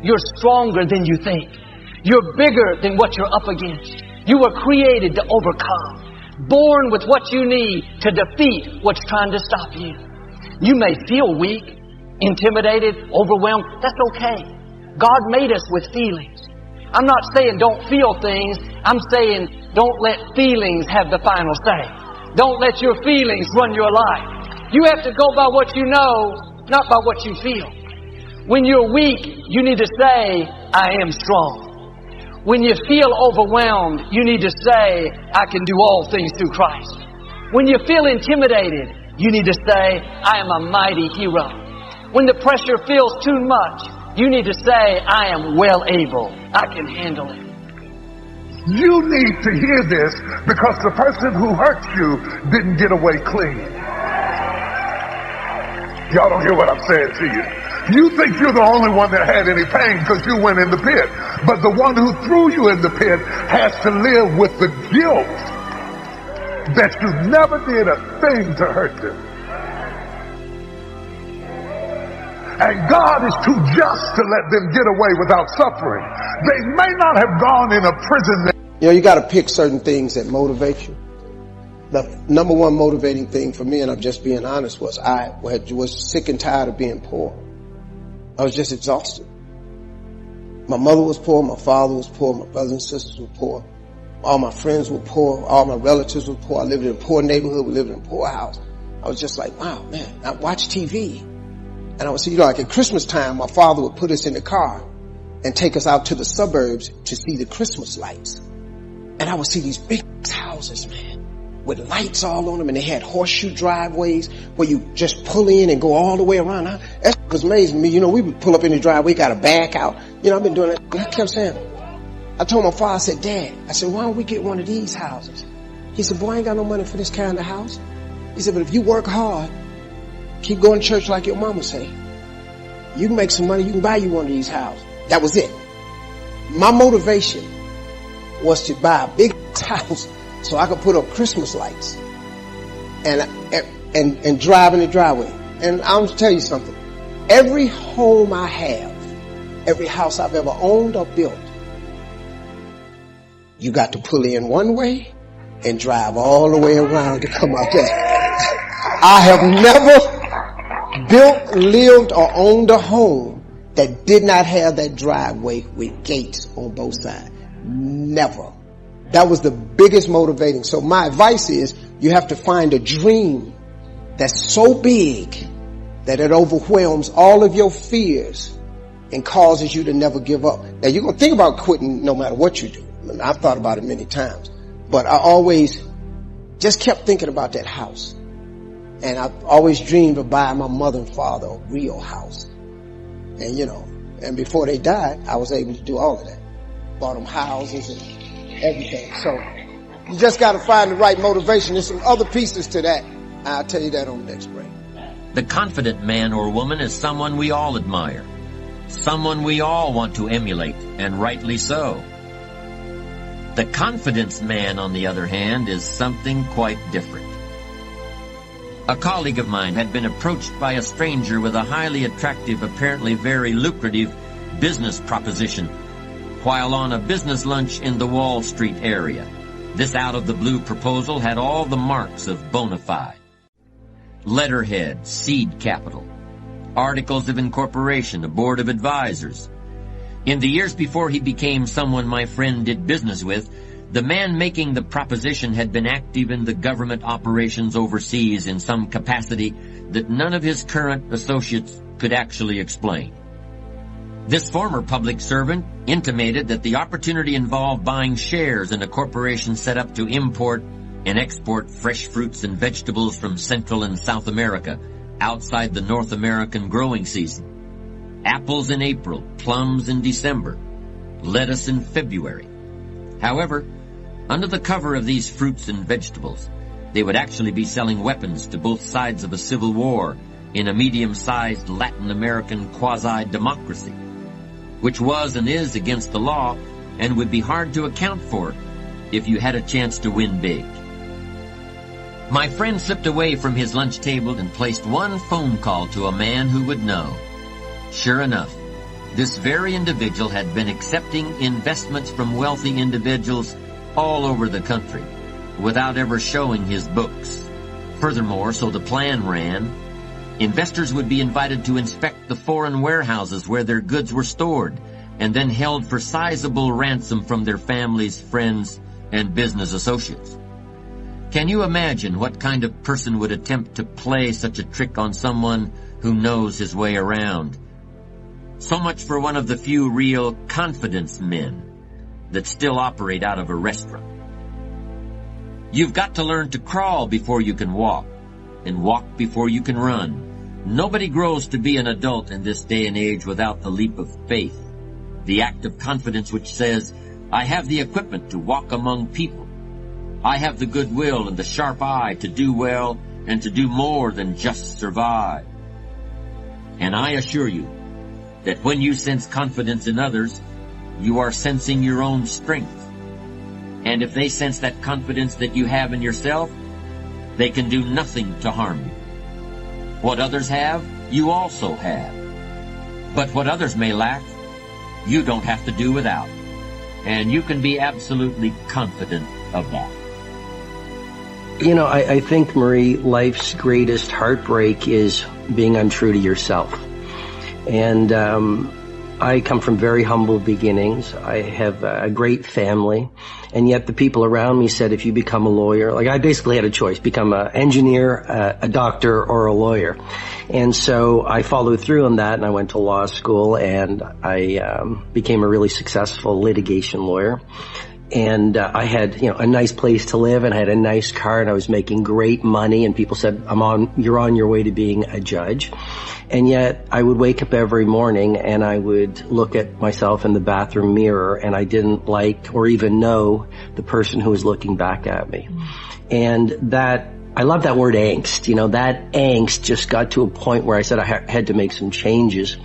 You're stronger than you think. You're bigger than what you're up against. You were created to overcome. Born with what you need to defeat what's trying to stop you. You may feel weak, intimidated, overwhelmed. That's okay. God made us with feelings. I'm not saying don't feel things. I'm saying don't let feelings have the final say. Don't let your feelings run your life. You have to go by what you know, not by what you feel. When you're weak, you need to say, I am strong. When you feel overwhelmed, you need to say, I can do all things through Christ. When you feel intimidated, you need to say, I am a mighty hero. When the pressure feels too much, you need to say, I am well able. I can handle it. You need to hear this because the person who hurt you didn't get away clean. Y'all don't hear what I'm saying to you. You think you're the only one that had any pain because you went in the pit. But the one who threw you in the pit has to live with the guilt that you never did a thing to hurt them. And God is too just to let them get away without suffering. They may not have gone in a prison. You know, you got to pick certain things that motivate you. The number one motivating thing for me, and I'm just being honest, was I was sick and tired of being poor. I was just exhausted. My mother was poor, my father was poor, my brothers and sisters were poor. All my friends were poor, all my relatives were poor. I lived in a poor neighborhood, we lived in a poor house. I was just like, wow, man, I watch TV. And I would see, like at Christmas time, my father would put us in the car and take us out to the suburbs to see the Christmas lights. And I would see these big houses, man, with lights all on them, and they had horseshoe driveways where you just pull in and go all the way around. That was amazing to me. You know, we would pull up in the driveway, got a back out. You know, I've been doing that. And I kept saying, I told my father, I said, Dad, I said, why don't we get one of these houses? He said, boy, I ain't got no money for this kind of house. He said, but if you work hard, keep going to church like your mama say, you can make some money, you can buy you one of these houses. That was it. My motivation was to buy a big house so I could put up Christmas lights and drive in the driveway. And I'm gonna tell you something. Every home I have, every house I've ever owned or built, you got to pull in one way and drive all the way around to come out there. I have never built, lived, or owned a home that did not have that driveway with gates on both sides. Never. That was the biggest motivating. So my advice is you have to find a dream that's so big that it overwhelms all of your fears and causes you to never give up. Now you're going to think about quitting no matter what you do. I've thought about it many times, but I always just kept thinking about that house. And I've always dreamed of buying my mother and father a real house. And you know, and before they died, I was able to do all of that. Bought them houses and everything. So you just got to find the right motivation. There's some other pieces to that. I'll tell you that on the next break. The confident man or woman is someone we all admire. Someone we all want to emulate, and rightly so. The confidence man, on the other hand, is something quite different. A colleague of mine had been approached by a stranger with a highly attractive, apparently very lucrative business proposition while on a business lunch in the Wall Street area. This out-of-the-blue proposal had all the marks of bona fide. Letterhead, seed capital, articles of incorporation, a board of advisors. In the years before he became someone my friend did business with, the man making the proposition had been active in the government operations overseas in some capacity that none of his current associates could actually explain. This former public servant intimated that the opportunity involved buying shares in a corporation set up to import and export fresh fruits and vegetables from Central and South America outside the North American growing season. Apples in April, plums in December, lettuce in February. However, under the cover of these fruits and vegetables, they would actually be selling weapons to both sides of a civil war in a medium-sized Latin American quasi-democracy, which was and is against the law and would be hard to account for if you had a chance to win big. My friend slipped away from his lunch table and placed one phone call to a man who would know. Sure enough, This very individual had been accepting investments from wealthy individuals all over the country without ever showing his books. Furthermore, so the plan ran, investors would be invited to inspect the foreign warehouses where their goods were stored and then held for sizable ransom from their families, friends, and business associates. Can you imagine what kind of person would attempt to play such a trick on someone who knows his way around? So much for one of the few real confidence men that still operate out of a restaurant. You've got to learn to crawl before you can walk, and walk before you can run. Nobody grows to be an adult in this day and age without the leap of faith, the act of confidence which says, I have the equipment to walk among people. I have the goodwill and the sharp eye to do well and to do more than just survive. And I assure you that when you sense confidence in others, you are sensing your own strength. And if they sense that confidence that you have in yourself, they can do nothing to harm you. What others have, you also have. But what others may lack, you don't have to do without. And you can be absolutely confident of that. You know, I think, Marie, life's greatest heartbreak is being untrue to yourself. And I come from very humble beginnings. I have a great family. And yet the people around me said, if you become a lawyer, like I basically had a choice, become an engineer, a doctor, or a lawyer. And so I followed through on that, and I went to law school, and I became a really successful litigation lawyer. And I had, a nice place to live, and I had a nice car, and I was making great money, and people said, you're on your way to being a judge. And yet I would wake up every morning and I would look at myself in the bathroom mirror, and I didn't like or even know the person who was looking back at me. And that, I love that word angst. That angst just got to a point where I said I had to make some changes.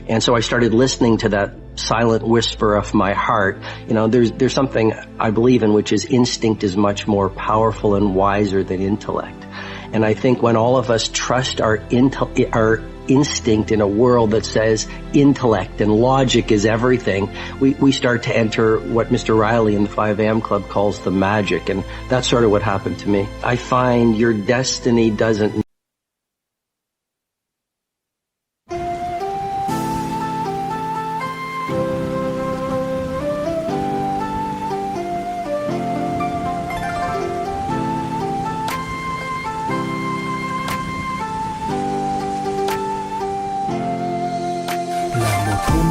And so I started listening to that silent whisper of my heart. There's something I believe in, which is instinct is much more powerful and wiser than intellect. And I think when all of us trust our instinct in a world that says intellect and logic is everything, we start to enter what Mr. Riley in the 5 a.m. Club calls the magic. And that's sort of what happened to me. I find your destiny doesn't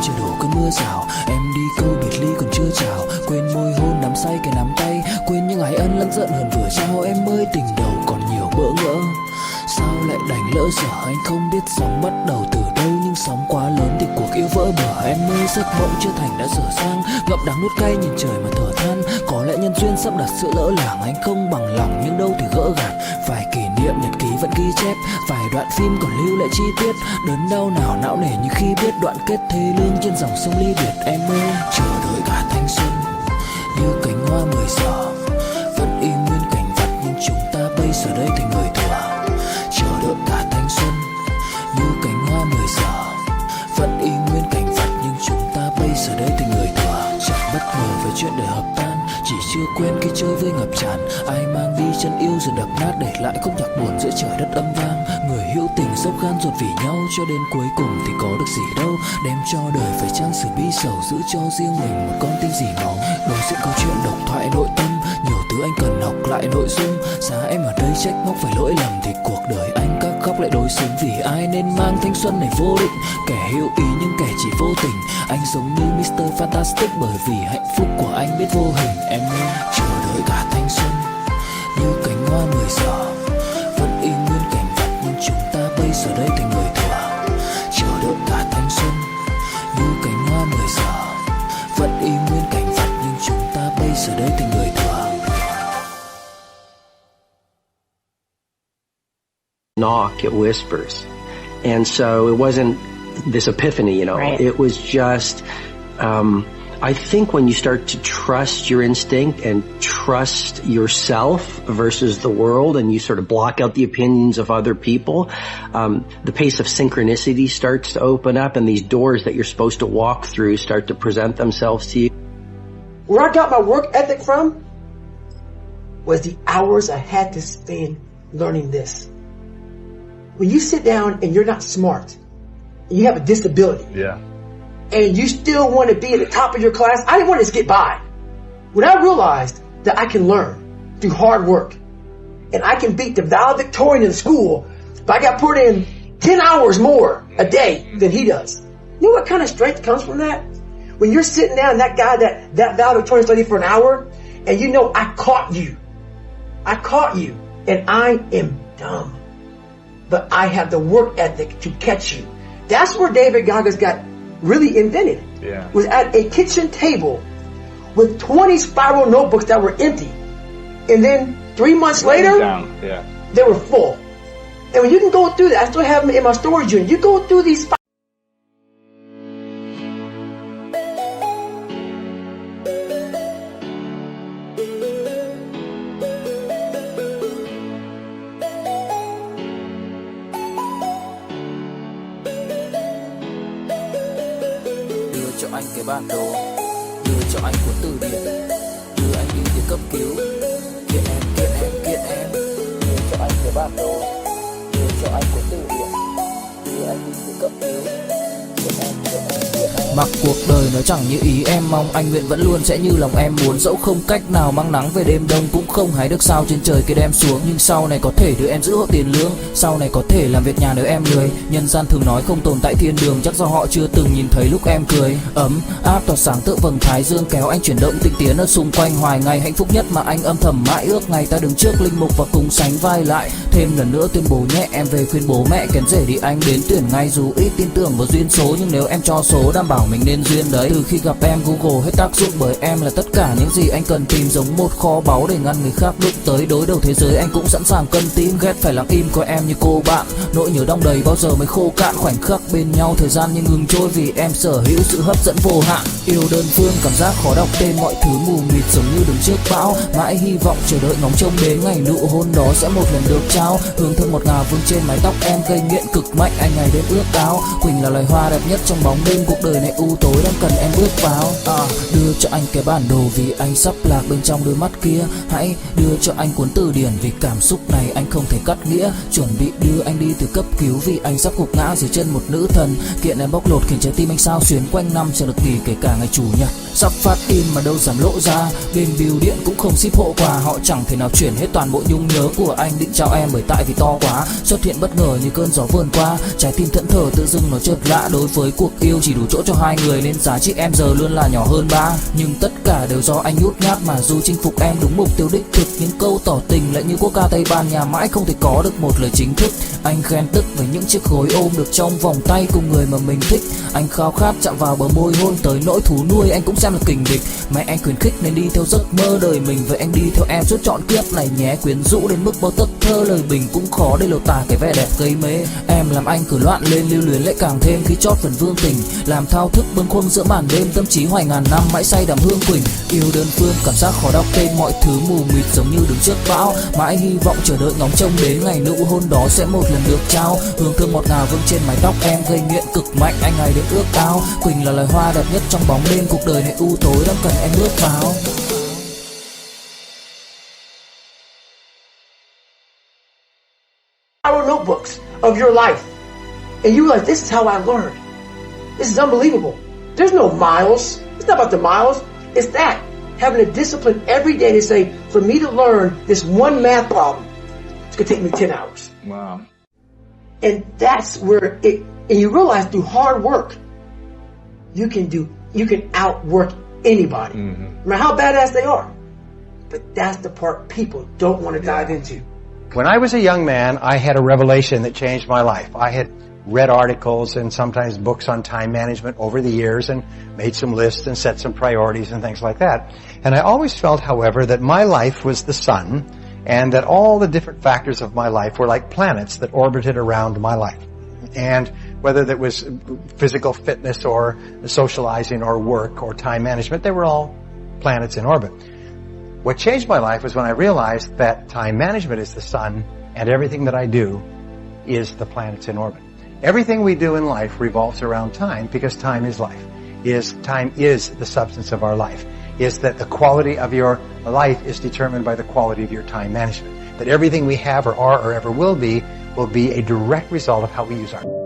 chưa đổ cơn mưa rào, em đi câu biệt ly còn chưa chào, quên môi hôn nắm say cái nắm tay, quên những ái ân lẫn giận hờn vừa trao, em ơi tình đầu còn nhiều bỡ ngỡ, sao lại đành lỡ dở, anh không biết sóng bắt đầu từ đâu, nhưng sóng quá lớn thì cuộc yêu vỡ bờ, em ơi giấc mộng chưa thành đã dở dang, ngậm đắng nuốt cay nhìn trời mà thở than, có lẽ nhân duyên sắp đặt sự lỡ làng, anh không bằng lòng nhưng đâu thì gỡ gạt, vài kỷ niệm nhật ký vẫn ghi chép, vài đoạn phim còn lưu lại chi tiết, đớn đau nào não nề như khi biết đoạn kết thê lương trên dòng sông ly biệt, em ơi chờ đợi cả thanh xuân như cánh hoa 10 giờ, vẫn y nguyên cảnh vật nhưng chúng ta bây giờ đây thành người thừa, chờ đợi cả thanh xuân như cánh hoa 10 giờ, vẫn y nguyên cảnh vật nhưng chúng ta bây giờ đây thành người thừa, chẳng bất ngờ về chuyện đời hợp tan, chỉ chưa quen khi chơi với ngập tràn, ai mang đi chân yêu rồi đập nát để lại khúc nhạc buồn giữa trời đất âm vang, người hữu tình dốc gan ruột vì nhau cho đến cuối cùng thì có được gì đâu, đem cho đời phải trang sử bi sầu, giữ cho riêng mình một con tim dì máu, đối diện câu chuyện độc thoại nội tâm, nhiều thứ anh cần học lại nội dung, giá em ở đây trách móc phải lỗi lầm thì cuộc đời anh các khóc lại đối xứng, vì ai nên mang thanh xuân này vô định, kẻ hữu ý nhưng kẻ chỉ vô tình, anh giống như Mr. Fantastic bởi vì hạnh phúc của anh biết vô hình, em ơi chờ đợi cả thanh xuân như cánh hoa 10 giờ, vẫn y nguyên cảnh vật nhưng chúng ta bây giờ đây thành người thừa, chờ đợi cả thanh xuân như cánh hoa 10 giờ, vẫn y nguyên cảnh vật nhưng chúng ta bây giờ đây thành người thừa. Knock, it whispers. And so it wasn't this epiphany, Right. It was just I think when you start to trust your instinct and trust yourself versus the world, and you sort of block out the opinions of other people, the pace of synchronicity starts to open up, and these doors that you're supposed to walk through start to present themselves to you. Where I got my work ethic from was the hours I had to spend learning this. When you sit down and you're not smart, and you have a disability, and you still want to be at the top of your class, I didn't want to just get by. When I realized that I can learn through hard work, and I can beat the valedictorian in school, but I got put in 10 hours more a day than he does. You know what kind of strength comes from that? When you're sitting down, that guy that valedictorian studied for an hour, and you know I caught you, and I am dumb, but I have the work ethic to catch you. That's where David Goggins got really invented. Was at a kitchen table with 20 spiral notebooks that were empty, and then 3 months later, they were full. And when you can go through that, I still have them in my storage unit. You go through these. Cho anh cái bản đồ, đưa cho anh cuốn từ điển, đưa anh đi từ cấp cứu. Kiện em, đưa cho anh cái bản đồ, đưa cho anh cuốn từ điển, đưa anh đi từ cấp cứu. Mặc cuộc đời nó chẳng như ý em mong, anh nguyện vẫn luôn sẽ như lòng em muốn. Dẫu không cách nào mang nắng về đêm đông, cũng không hái được sao trên trời kia đem xuống. Nhưng sau này có thể đưa em giữ hộ tiền lương, sau này có thể làm việc nhà nếu em lười. Nhân gian thường nói không tồn tại thiên đường, chắc do họ chưa từng nhìn thấy lúc em cười. Ấm áp tỏa sáng tựa vầng thái dương, kéo anh chuyển động tinh tiến ở xung quanh. Hoài ngày hạnh phúc nhất mà anh âm thầm mãi ước, ngày ta đứng trước linh mục và cùng sánh vai lại. Thêm lần nữa tuyên bố nhẹ, em về khuyên bố mẹ kén rể đi anh đến tuyển ngay. Dù ít tin tưởng vào duyên số, nhưng nếu em cho số đảm bảo mình nên duyên đấy. Từ khi gặp em Google hết tác dụng, bởi em là tất cả những gì anh cần tìm, giống một kho báu để ngăn người khác đụng tới. Đối đầu thế giới anh cũng sẵn sàng cân tim, ghét phải lặng im coi em như cô bạn. Nỗi nhớ đong đầy bao giờ mới khô cạn, khoảnh khắc bên nhau thời gian như ngừng trôi, vì em sở hữu sự hấp dẫn vô hạn. Yêu đơn phương cảm giác khó đọc tên, mọi thứ mù mịt giống như đứng trước bão. Mãi hy vọng chờ đợi ngóng trông đến ngày nụ hôn đó sẽ một lần được trao. Hương thơm ngọt ngào vương trên mái tóc em, gây nghiện cực mạnh anh ngày đêm ước áo. Quỳnh là loài hoa đẹp nhất trong bóng đêm, cuộc đời này u tối đang cần em bước vào. Đưa cho anh cái bản đồ vì anh sắp lạc bên trong đôi mắt kia. Hãy đưa cho anh cuốn từ điển vì cảm xúc này anh không thể cắt nghĩa. Chuẩn bị đưa anh đi từ cấp cứu vì anh sắp gục ngã dưới chân một nữ thần. Kiện em bóc lột khiến trái tim anh sao xuyến quanh năm chẳng được nghỉ kể cả ngày chủ nhật. Sắp phát in mà đâu dám lộ ra, bên bưu điện cũng không ship hộ quà. Họ chẳng thể nào chuyển hết toàn bộ nhung nhớ của anh định trao em, bởi tại vì to quá. Xuất hiện bất ngờ như cơn gió vườn qua, trái tim thẫn thờ tự dưng nó chợt lạ. Đối với cuộc yêu chỉ đủ chỗ cho hai người, nên giá trị em giờ luôn là nhỏ hơn ba. Nhưng tất cả đều do anh nhút nhát, mà dù chinh phục em đúng mục tiêu đích thực, những câu tỏ tình lại như quốc ca Tây Ban Nha mãi không thể có được một lời chính thức. Anh khen tức với những chiếc gối ôm được trong vòng tay cùng người mà mình thích. Anh khao khát chạm vào bờ môi hôn tới nỗi thú nuôi anh cũng xem là kình địch. Mẹ anh khuyến khích nên đi theo giấc mơ đời mình, với anh đi theo em suốt trọn kiếp này nhé. Quyến rũ đến mức bao tấc thơ lời bình cũng khó để lột tả cái vẻ đẹp gây mê. Em làm anh cứ loạn lên, lưu luyến lại càng thêm khi chót phần vương tình, làm thao thức bâng khuâng giữa màn đêm, tâm trí hoài ngàn năm mãi say đắm hương quỳnh. Yêu đơn phương cảm giác khó đọc tên, mọi thứ mù mịt giống như đứng trước bão. Mãi hy vọng chờ đợi ngóng trông đến ngày nụ hôn đó sẽ một lần được trao. Hương thơm ngọt ngào vương trên mái tóc em, gây nghiện cực mạnh anh ngày đêm ước ao. Quỳnh là loài hoa đẹp nhất trong bóng đêm, cuộc đời này u tối đang cần em bước vào. Our notebooks of your life, and you realize this is how I learned. This is unbelievable. There's no miles. It's not about the miles. It's that having a discipline every day to say, for me to learn this one math problem, it's gonna take me 10 hours. Wow. And that's where and you realize through hard work, you can outwork anybody, no matter how badass they are. But that's the part people don't want to dive into. When I was a young man, I had a revelation that changed my life. I had read articles and sometimes books on time management over the years and made some lists and set some priorities and things like that. And I always felt, however, that my life was the sun and that all the different factors of my life were like planets that orbited around my life. And whether that was physical fitness or socializing or work or time management, they were all planets in orbit. What changed my life was when I realized that time management is the sun and everything that I do is the planets in orbit. Everything we do in life revolves around time because time is life. Time is the substance of our life. Is that the quality of your life is determined by the quality of your time management. That everything we have or are or ever will be a direct result of how we use our time.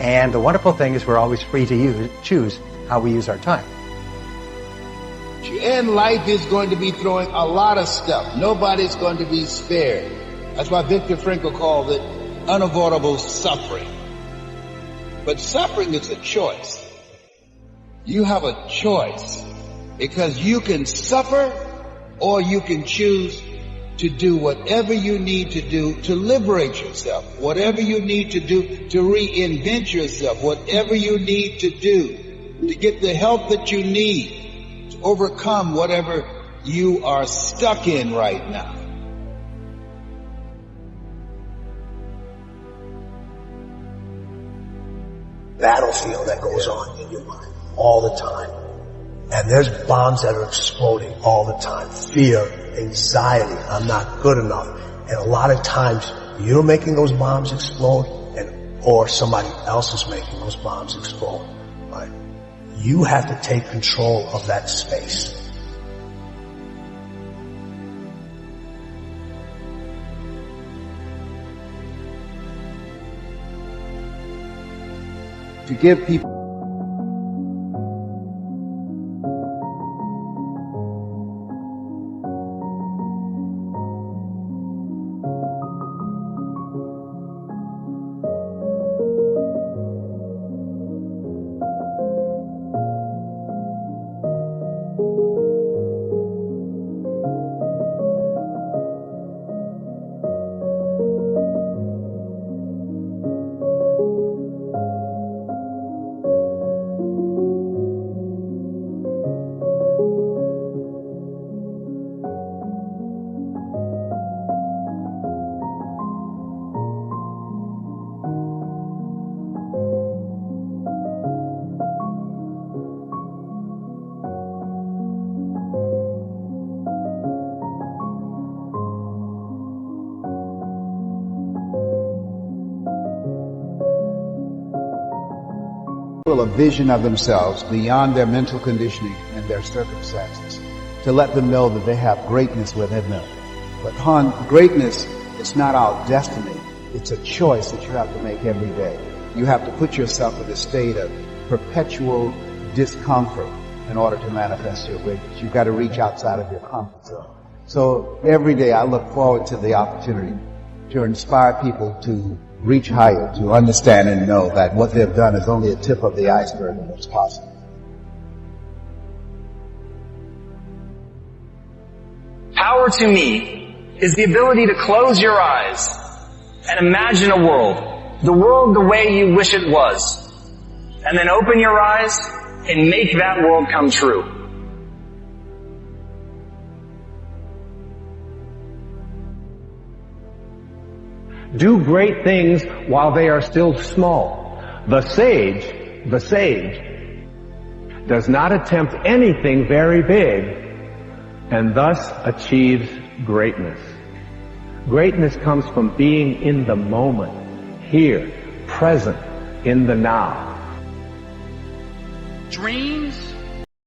And the wonderful thing is we're always free to choose how we use our time. And life is going to be throwing a lot of stuff. Nobody's going to be spared. That's why Viktor Frankl called it unavoidable suffering. But suffering is a choice. You have a choice because you can suffer or you can choose to do whatever you need to do to liberate yourself, whatever you need to do to reinvent yourself, whatever you need to do to get the help that you need to overcome whatever you are stuck in right now. Battlefield that goes on in your mind all the time. And there's bombs that are exploding all the time. Fear, anxiety, I'm not good enough. And a lot of times you're making those bombs explode or somebody else is making those bombs explode. Right? You have to take control of that space. To give people a vision of themselves beyond their mental conditioning and their circumstances, to let them know that they have greatness within them. But greatness is not our destiny. It's a choice that you have to make every day. You have to put yourself in a state of perpetual discomfort in order to manifest your greatness. You've got to reach outside of your comfort zone. So every day I look forward to the opportunity to inspire people to reach higher, to understand and know that what they've done is only a tip of the iceberg of what's possible. Power to me is the ability to close your eyes and imagine a world, the world the way you wish it was, and then open your eyes and make that world come true. Do great things while they are still small. The sage does not attempt anything very big and thus achieves greatness. Greatness comes from being in the moment, here, present, in the now. Dreams